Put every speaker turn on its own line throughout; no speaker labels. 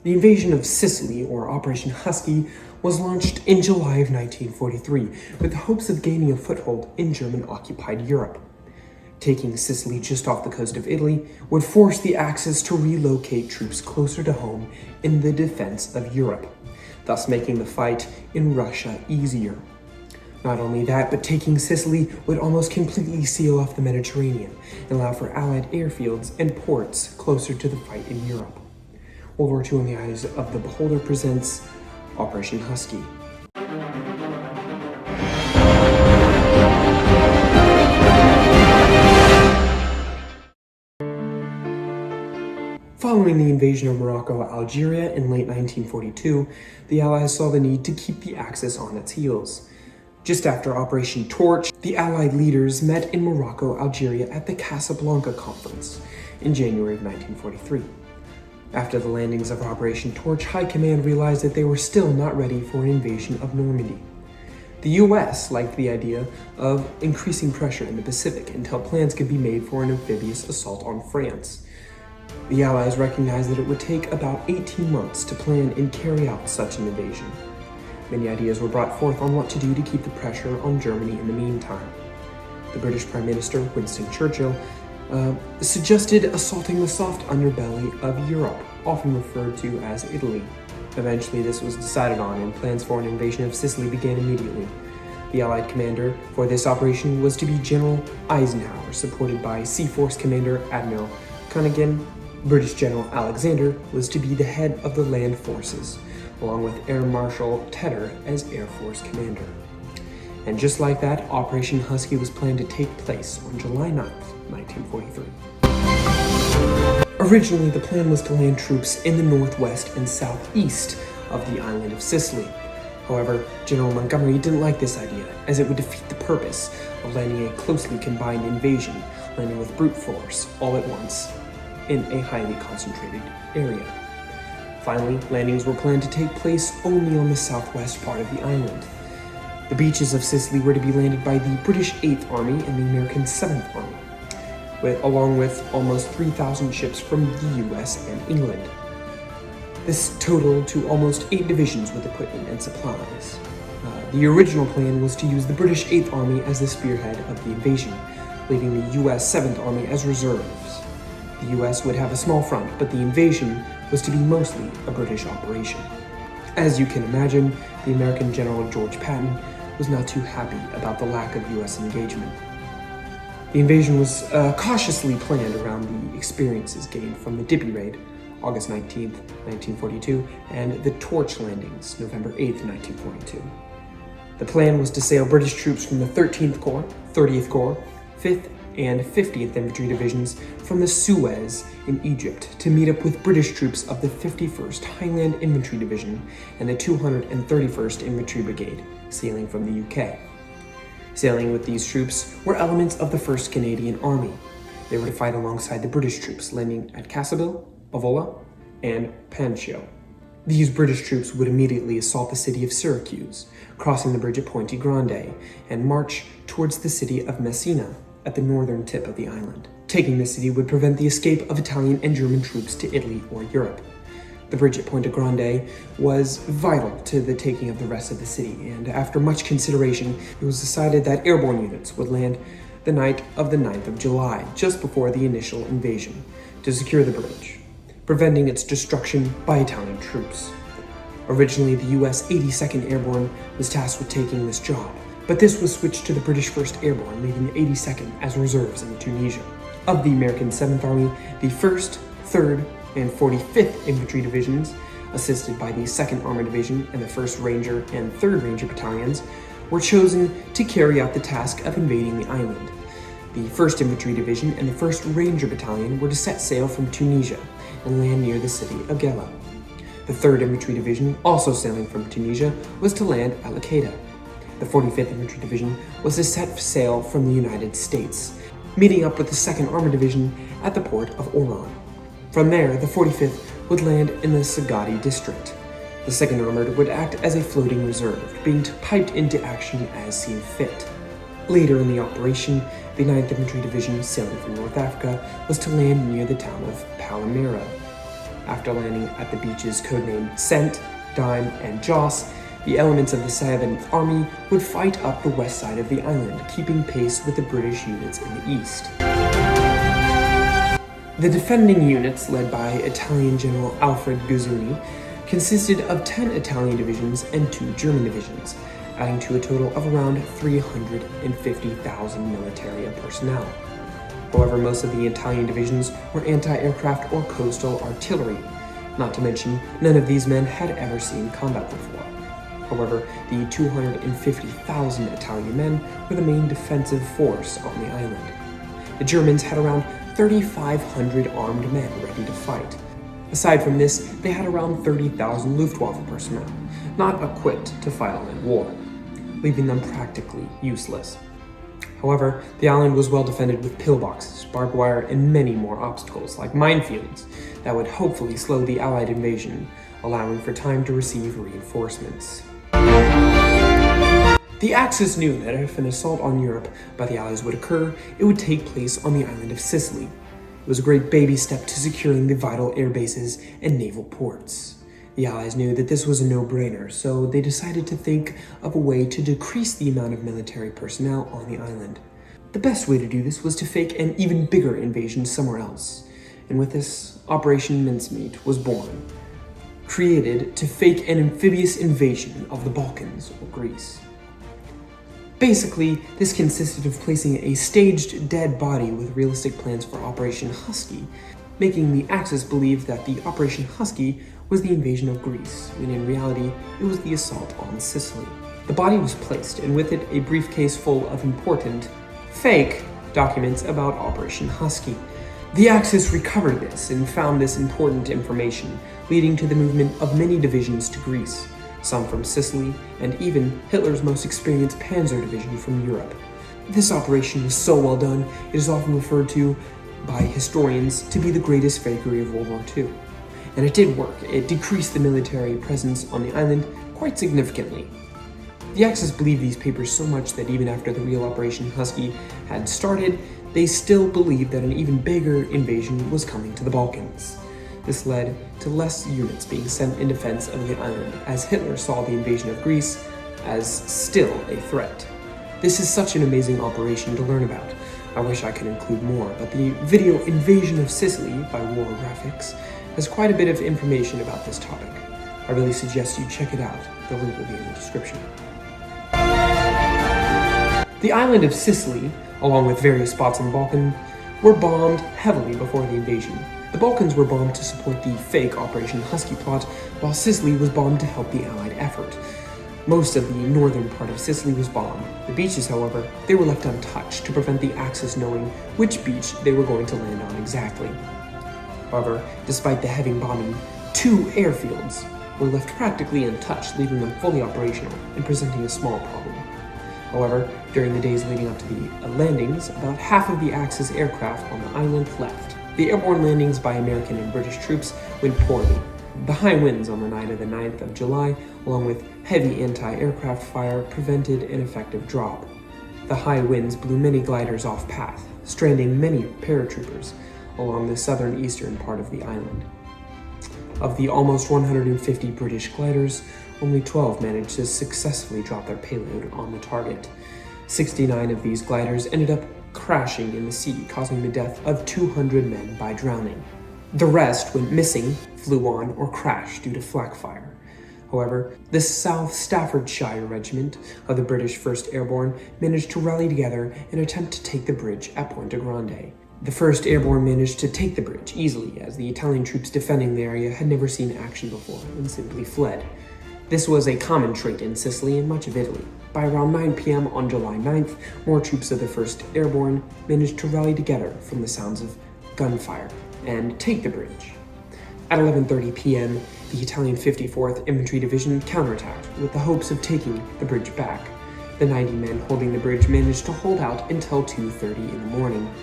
The invasion of Sicily, or Operation Husky, was launched in July of 1943 with the hopes of gaining a foothold in German-occupied Europe. Taking Sicily just off the coast of Italy would force the Axis to relocate troops closer to home in the defense of Europe, thus making the fight in Russia easier. Not only that, but taking Sicily would almost completely seal off the Mediterranean and allow for Allied airfields and ports closer to the fight in Europe. World War II in the Eyes of the Beholder presents Operation Husky. Following the invasion of Morocco, Algeria in late 1942, the Allies saw the need to keep the Axis on its heels. Just after Operation Torch, the Allied leaders met in Morocco, Algeria at the Casablanca Conference in January of 1943. After the landings of Operation Torch, High Command realized that they were still not ready for an invasion of Normandy. The US liked the idea of increasing pressure in the Pacific until plans could be made for an amphibious assault on France. The Allies recognized that it would take about 18 months to plan and carry out such an invasion. Many ideas were brought forth on what to do to keep the pressure on Germany in the meantime. The British Prime Minister, Winston Churchill, suggested assaulting the soft underbelly of Europe, often referred to as Italy. Eventually, this was decided on, and plans for an invasion of Sicily began immediately. The Allied commander for this operation was to be General Eisenhower, supported by Sea Force Commander Admiral Cunningham. British General Alexander was to be the head of the land forces, along with Air Marshal Tedder as Air Force Commander. And just like that, Operation Husky was planned to take place on July 9th, 1943. Originally, the plan was to land troops in the northwest and southeast of the island of Sicily. However, General Montgomery didn't like this idea, as it would defeat the purpose of landing a closely combined invasion, landing with brute force all at once in a highly concentrated area. Finally, landings were planned to take place only on the southwest part of the island. The beaches of Sicily were to be landed by the British 8th Army and the American 7th Army, along with almost 3,000 ships from the US and England. This totaled to almost 8 divisions with equipment and supplies. The original plan was to use the British 8th Army as the spearhead of the invasion, leaving the US 7th Army as reserves. The US would have a small front, but the invasion was to be mostly a British operation. As you can imagine, the American General George Patton was not too happy about the lack of US engagement. The invasion was cautiously planned around the experiences gained from the Dippy Raid, August 19th, 1942, and the Torch landings, November 8th, 1942. The plan was to sail British troops from the 13th Corps, 30th Corps, 5th and 50th Infantry Divisions from the Suez in Egypt to meet up with British troops of the 51st Highland Infantry Division and the 231st Infantry Brigade, sailing from the UK. Sailing with these troops were elements of the 1st Canadian Army. They were to fight alongside the British troops landing at Cassaville, Avola, and Pancio. These British troops would immediately assault the city of Syracuse, crossing the bridge at Ponte Grande, and march towards the city of Messina at the northern tip of the island. Taking the city would prevent the escape of Italian and German troops to Italy or Europe. The bridge at Ponte Grande was vital to the taking of the rest of the city, and after much consideration, it was decided that airborne units would land the night of the 9th of July, just before the initial invasion, to secure the bridge, preventing its destruction by Italian troops. Originally, the US 82nd Airborne was tasked with taking this job, but this was switched to the British 1st Airborne, leaving the 82nd as reserves in Tunisia. Of the American 7th Army, the 1st, 3rd, and 45th Infantry Divisions, assisted by the 2nd Armored Division and the 1st Ranger and 3rd Ranger Battalions, were chosen to carry out the task of invading the island. The 1st Infantry Division and the 1st Ranger Battalion were to set sail from Tunisia and land near the city of Gela. The 3rd Infantry Division, also sailing from Tunisia, was to land at Lakeda. The 45th Infantry Division was to set sail from the United States, meeting up with the 2nd Armored Division at the port of Oran. From there, the 45th would land in the Sagadi district. The 2nd Armored would act as a floating reserve, being piped into action as seen fit. Later in the operation, the 9th Infantry Division, sailing from North Africa, was to land near the town of Palmyra. After landing at the beaches codenamed Cent, Dime, and Joss, the elements of the 7th Army would fight up the west side of the island, keeping pace with the British units in the east. The defending units, led by Italian General Alfred Guzzoni, consisted of 10 Italian divisions and 2 German divisions, adding to a total of around 350,000 military personnel. However, most of the Italian divisions were anti-aircraft or coastal artillery. Not to mention, none of these men had ever seen combat before. However, the 250,000 Italian men were the main defensive force on the island. The Germans had around 3,500 armed men ready to fight. Aside from this, they had around 30,000 Luftwaffe personnel, not equipped to fight a land war, leaving them practically useless. However, the island was well defended with pillboxes, barbed wire, and many more obstacles, like minefields, that would hopefully slow the Allied invasion, allowing for time to receive reinforcements. The Axis knew that if an assault on Europe by the Allies would occur, it would take place on the island of Sicily. It was a great baby step to securing the vital air bases and naval ports. The Allies knew that this was a no-brainer, so they decided to think of a way to decrease the amount of military personnel on the island. The best way to do this was to fake an even bigger invasion somewhere else, and with this, Operation Mincemeat was born, created to fake an amphibious invasion of the Balkans or Greece. Basically, this consisted of placing a staged dead body with realistic plans for Operation Husky, making the Axis believe that the Operation Husky was the invasion of Greece, when in reality, it was the assault on Sicily. The body was placed, and with it, a briefcase full of important, fake documents about Operation Husky. The Axis recovered this and found this important information, leading to the movement of many divisions to Greece, some from Sicily, and even Hitler's most experienced Panzer Division from Europe. This operation was so well done, it is often referred to by historians to be the greatest fakery of World War II. And it did work. It decreased the military presence on the island quite significantly. The Axis believed these papers so much that even after the real Operation Husky had started, they still believed that an even bigger invasion was coming to the Balkans. This led to less units being sent in defense of the island, as Hitler saw the invasion of Greece as still a threat. This is such an amazing operation to learn about. I wish I could include more, but the video Invasion of Sicily by War Graphics has quite a bit of information about this topic. I really suggest you check it out. The link will be in the description. The island of Sicily, along with various spots in the Balkans, were bombed heavily before the invasion. The Balkans were bombed to support the fake Operation Husky plot, while Sicily was bombed to help the Allied effort. Most of the northern part of Sicily was bombed. The beaches, however, they were left untouched to prevent the Axis knowing which beach they were going to land on exactly. However, despite the heavy bombing, 2 airfields were left practically untouched, leaving them fully operational and presenting a small problem. However, during the days leading up to the landings, about half of the Axis aircraft on the island left. The airborne landings by American and British troops went poorly. The high winds on the night of the 9th of July, along with heavy anti-aircraft fire, prevented an effective drop. The high winds blew many gliders off path, stranding many paratroopers along the southern-eastern part of the island. Of the almost 150 British gliders, only 12 managed to successfully drop their payload on the target. 69 of these gliders ended up crashing in the sea, causing the death of 200 men by drowning. The rest went missing, flew on, or crashed due to flak fire. However, the South Staffordshire Regiment of the British 1st Airborne managed to rally together and attempt to take the bridge at Ponte Grande. The 1st Airborne managed to take the bridge easily, as the Italian troops defending the area had never seen action before and simply fled. This was a common trait in Sicily and much of Italy. By around 9 p.m. on July 9th, more troops of the 1st Airborne managed to rally together from the sounds of gunfire and take the bridge. At 11:30 p.m., the Italian 54th Infantry Division counterattacked with the hopes of taking the bridge back. The 90 men holding the bridge managed to hold out until 2:30 in the morning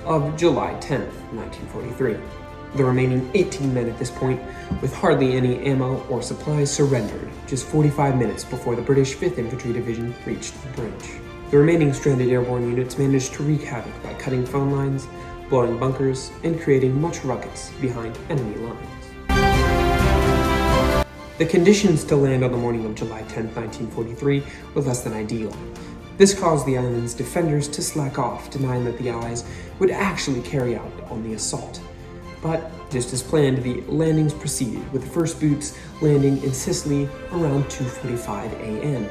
of July 10th, 1943. The remaining 18 men at this point, with hardly any ammo or supplies, surrendered just 45 minutes before the British 5th Infantry Division reached the bridge. The remaining stranded airborne units managed to wreak havoc by cutting phone lines, blowing bunkers, and creating much ruckus behind enemy lines. The conditions to land on the morning of July 10, 1943 were less than ideal. This caused the island's defenders to slack off, denying that the Allies would actually carry out on the assault. But, just as planned, the landings proceeded, with the first boots landing in Sicily around 2:45 a.m.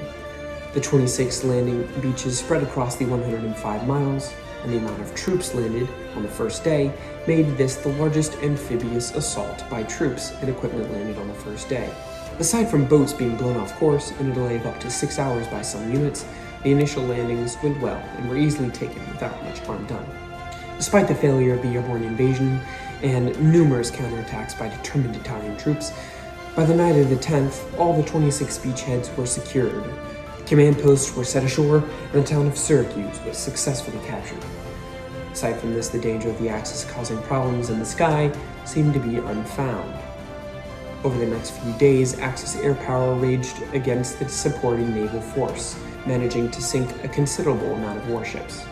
The 26 landing beaches spread across the 105 miles, and the amount of troops landed on the first day made this the largest amphibious assault by troops and equipment landed on the first day. Aside from boats being blown off course and a delay of up to 6 hours by some units, the initial landings went well and were easily taken without much harm done. Despite the failure of the airborne invasion and numerous counterattacks by determined Italian troops, by the night of the 10th, all the 26 beachheads were secured. Command posts were set ashore, and the town of Syracuse was successfully captured. Aside from this, the danger of the Axis causing problems in the sky seemed to be unfound. Over the next few days, Axis air power raged against the supporting naval force, managing to sink a considerable amount of warships.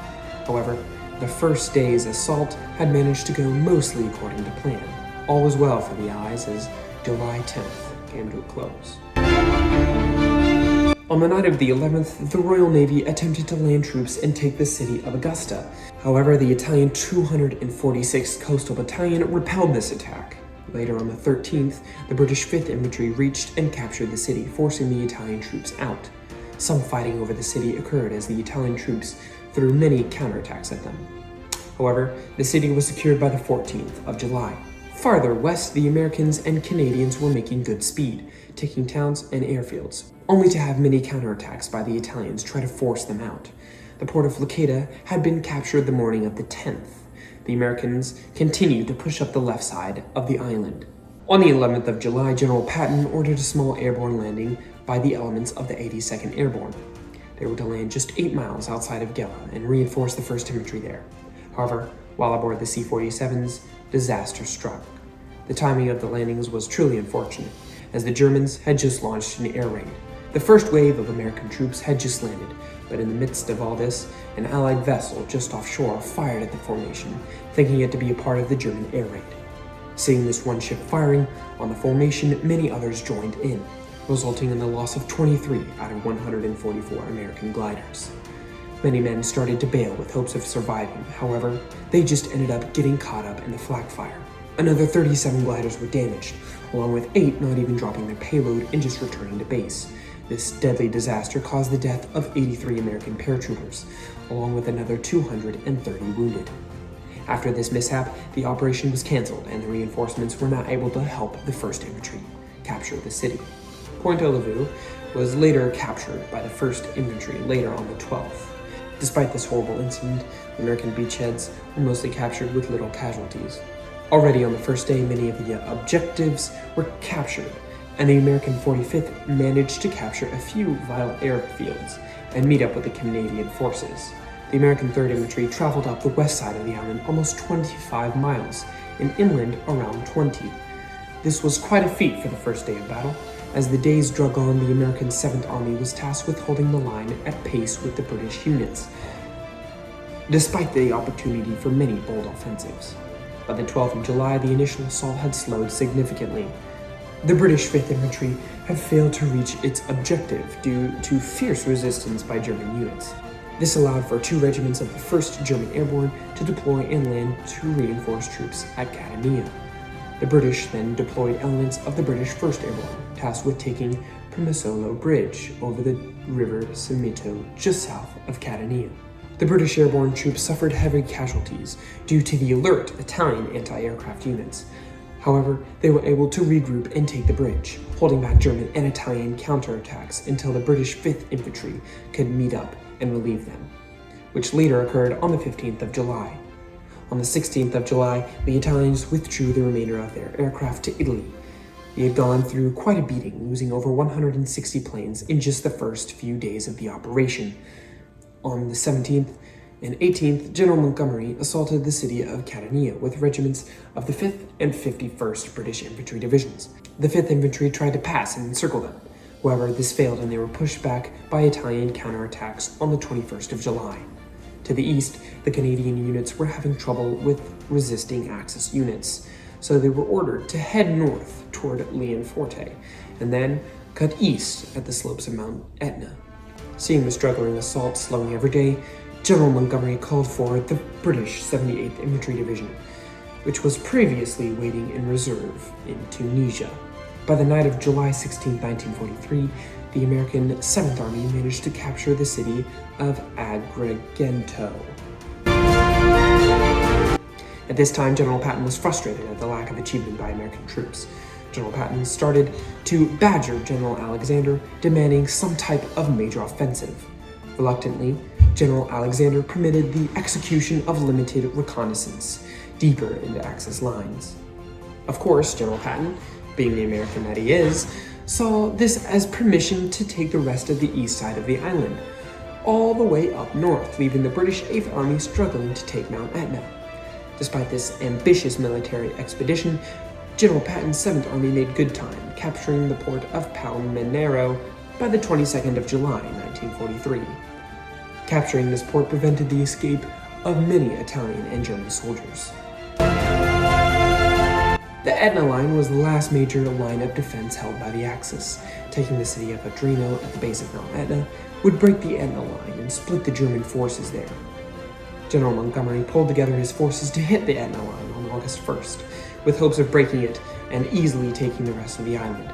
However, the first day's assault had managed to go mostly according to plan. All was well for the Allies as July 10th came to a close. On the night of the 11th, the Royal Navy attempted to land troops and take the city of Augusta. However, the Italian 246th Coastal Battalion repelled this attack. Later on the 13th, the British 5th Infantry reached and captured the city, forcing the Italian troops out. Some fighting over the city occurred as the Italian troops threw many counterattacks at them. However, the city was secured by the 14th of July. Farther west, the Americans and Canadians were making good speed, taking towns and airfields, only to have many counterattacks by the Italians try to force them out. The port of Licata had been captured the morning of the 10th. The Americans continued to push up the left side of the island. On the 11th of July, General Patton ordered a small airborne landing by the elements of the 82nd Airborne. They were to land just 8 miles outside of Gela and reinforce the 1st Infantry there. However, while aboard the C-47s, disaster struck. The timing of the landings was truly unfortunate, as the Germans had just launched an air raid. The first wave of American troops had just landed, but in the midst of all this, an Allied vessel just offshore fired at the formation, thinking it to be a part of the German air raid. Seeing this one ship firing on the formation, many others joined in, resulting in the loss of 23 out of 144 American gliders. Many men started to bail with hopes of surviving, however, they just ended up getting caught up in the flak fire. Another 37 gliders were damaged, along with 8 not even dropping their payload and just returning to base. This deadly disaster caused the death of 83 American paratroopers, along with another 230 wounded. After this mishap, the operation was canceled and the reinforcements were not able to help the 1st Infantry capture the city. Point Olivu was later captured by the 1st Infantry later on the 12th. Despite this horrible incident, the American beachheads were mostly captured with little casualties. Already on the first day, many of the objectives were captured, and the American 45th managed to capture a few vital airfields and meet up with the Canadian forces. The American 3rd Infantry traveled up the west side of the island almost 25 miles and inland around 20. This was quite a feat for the first day of battle. As the days drug on, the American 7th Army was tasked with holding the line at pace with the British units, despite the opportunity for many bold offensives. By the 12th of July, the initial assault had slowed significantly. The British 5th Infantry had failed to reach its objective due to fierce resistance by German units. This allowed for 2 regiments of the 1st German Airborne to deploy and land to reinforce troops at Catania. The British then deployed elements of the British 1st Airborne, tasked with taking Permisolo Bridge over the river Simito just south of Catania. The British airborne troops suffered heavy casualties due to the alert Italian anti-aircraft units. However, they were able to regroup and take the bridge, holding back German and Italian counterattacks until the British 5th Infantry could meet up and relieve them, which later occurred on the 15th of July. On the 16th of July, the Italians withdrew the remainder of their aircraft to Italy. They had gone through quite a beating, losing over 160 planes in just the first few days of the operation. On the 17th and 18th, General Montgomery assaulted the city of Catania with regiments of the 5th and 51st British Infantry Divisions. The 5th Infantry tried to pass and encircle them. However, this failed and they were pushed back by Italian counterattacks on the 21st of July. To the east, the Canadian units were having trouble with resisting Axis units, so they were ordered to head north toward Leonforte, and then cut east at the slopes of Mount Etna. Seeing the struggling assault slowing every day, General Montgomery called forward the British 78th Infantry Division, which was previously waiting in reserve in Tunisia. By the night of July 16, 1943, the American 7th Army managed to capture the city of Agrigento. At this time, General Patton was frustrated at the lack of achievement by American troops. General Patton started to badger General Alexander, demanding some type of major offensive. Reluctantly, General Alexander permitted the execution of limited reconnaissance deeper into Axis lines. Of course, General Patton, being the American that he is, saw this as permission to take the rest of the east side of the island, all the way up north, leaving the British 8th Army struggling to take Mount Etna. Despite this ambitious military expedition, General Patton's 7th Army made good time, capturing the port of Palmero by the 22nd of July, 1943. Capturing this port prevented the escape of many Italian and German soldiers. The Etna Line was the last major line of defense held by the Axis. Taking the city of Adreno at the base of Mount Etna would break the Etna Line and split the German forces there. General Montgomery pulled together his forces to hit the Etna Line on August 1st, with hopes of breaking it and easily taking the rest of the island.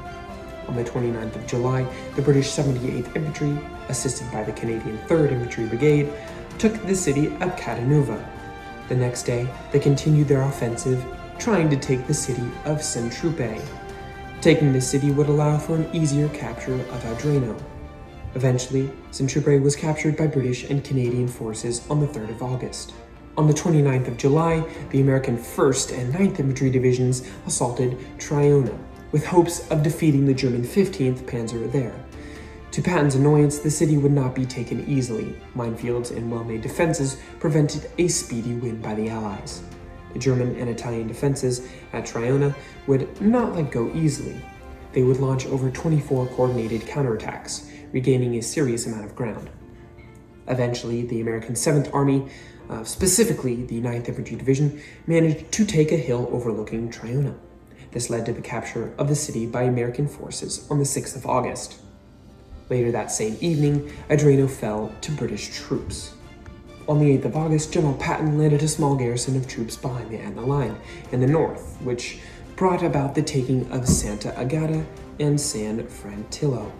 On the 29th of July, the British 78th Infantry, assisted by the Canadian 3rd Infantry Brigade, took the city of Chattanooga. The next day, they continued their offensive, trying to take the city of Saint-Tropez. Taking the city would allow for an easier capture of Adreno. Eventually, Saint-Tropez was captured by British and Canadian forces on the 3rd of August. On the 29th of July, the American 1st and 9th Infantry Divisions assaulted Traiona, with hopes of defeating the German 15th Panzer there. To Patton's annoyance, the city would not be taken easily. Minefields and well-made defenses prevented a speedy win by the Allies. The German and Italian defenses at Traiona would not let go easily. They would launch over 24 coordinated counterattacks, regaining a serious amount of ground. Eventually, the American 7th Army, specifically the 9th Infantry Division, managed to take a hill overlooking Traiona. This led to the capture of the city by American forces on the 6th of August. Later that same evening, Adreno fell to British troops. On the 8th of August, General Patton landed a small garrison of troops behind the Etna Line in the north, which brought about the taking of Santa Agata and San Frontillo.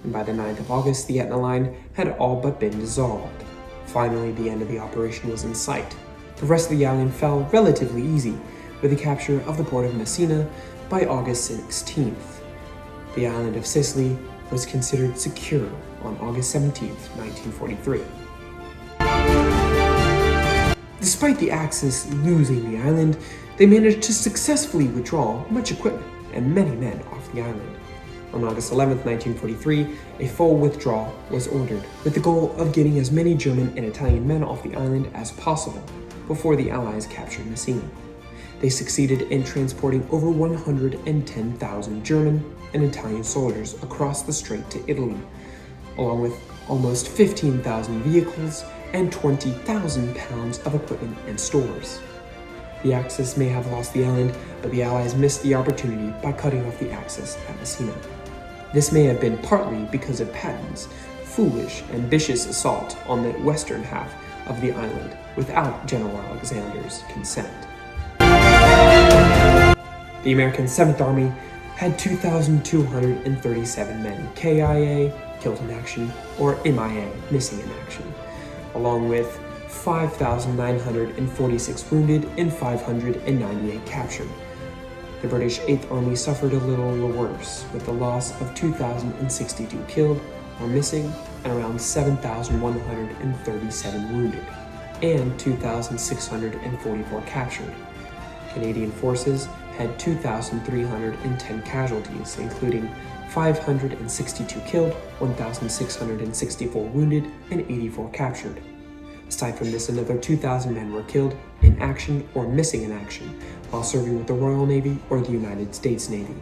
And by the 9th of August, the Etna Line had all but been dissolved. Finally, the end of the operation was in sight. The rest of the island fell relatively easy, with the capture of the port of Messina by August 16th. The island of Sicily was considered secure on August 17, 1943. Despite the Axis losing the island, they managed to successfully withdraw much equipment and many men off the island. On August 11, 1943, a full withdrawal was ordered, with the goal of getting as many German and Italian men off the island as possible before the Allies captured Messina. They succeeded in transporting over 110,000 German and Italian soldiers across the strait to Italy, along with almost 15,000 vehicles and 20,000 pounds of equipment and stores. The Axis may have lost the island, but the Allies missed the opportunity by cutting off the Axis at Messina. This may have been partly because of Patton's foolish, ambitious assault on the western half of the island without General Alexander's consent. The American 7th Army had 2,237 men KIA, killed in action, or MIA, missing in action, along with 5,946 wounded and 598 captured. The British 8th Army suffered a little worse, with the loss of 2,062 killed or missing and around 7,137 wounded, and 2,644 captured. Canadian forces had 2,310 casualties, including 562 killed, 1,664 wounded, and 84 captured. Aside from this, another 2,000 men were killed in action or missing in action while serving with the Royal Navy or the United States Navy.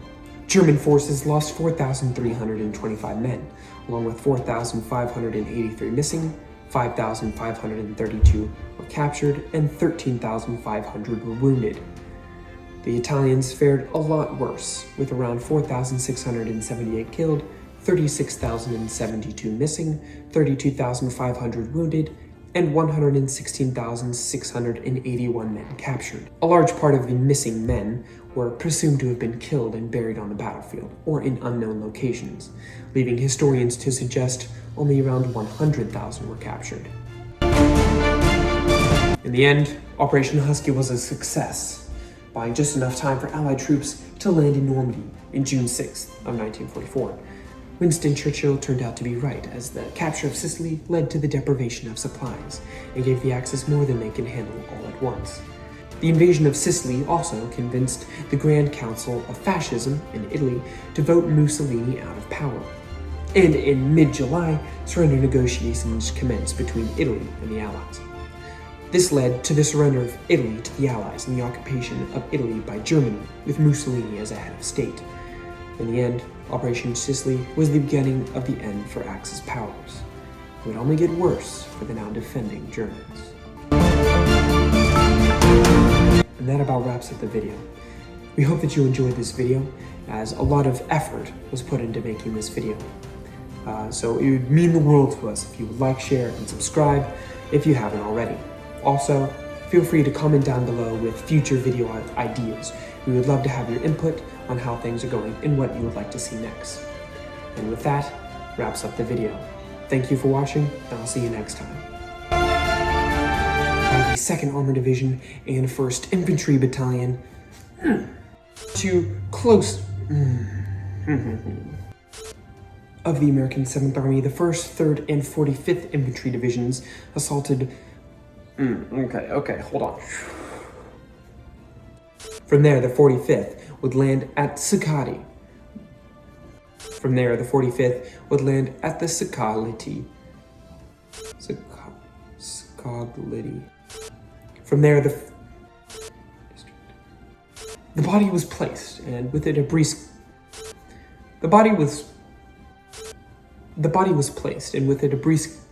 German forces lost 4,325 men, along with 4,583 missing, 5,532 were captured, and 13,500 were wounded. The Italians fared a lot worse, with around 4,678 killed, 36,072 missing, 32,500 wounded, and 116,681 men captured. A large part of the missing men were presumed to have been killed and buried on the battlefield, or in unknown locations, leaving historians to suggest only around 100,000 were captured. In the end, Operation Husky was a success, buying just enough time for Allied troops to land in Normandy in June 6th of 1944. Winston Churchill turned out to be right, as the capture of Sicily led to the deprivation of supplies and gave the Axis more than they can handle all at once. The invasion of Sicily also convinced the Grand Council of Fascism in Italy to vote Mussolini out of power. And in mid-July, surrender negotiations commenced between Italy and the Allies. This led to the surrender of Italy to the Allies and the occupation of Italy by Germany, with Mussolini as a head of state. In the end, Operation Sicily was the beginning of the end for Axis powers. It would only get worse for the now defending Germans. And that about wraps up the video. We hope that you enjoyed this video, as a lot of effort was put into making this video. So it would mean the world to us if you would like, share, and subscribe if you haven't already. Also, feel free to comment down below with future video ideas. We would love to have your input on how things are going and what you would like to see next. And with that, wraps up the video. Thank you for watching, and I'll see you next time. The 2nd Armored Division and 1st Infantry Battalion to close of the American 7th Army, the 1st, 3rd, and 45th Infantry Divisions assaulted. Okay, hold on. From there, the 45th would land at Sicily. From there, the 45th would land at the Sicily. From there, the body was placed, and with it a brief. The body was placed, and with it a brief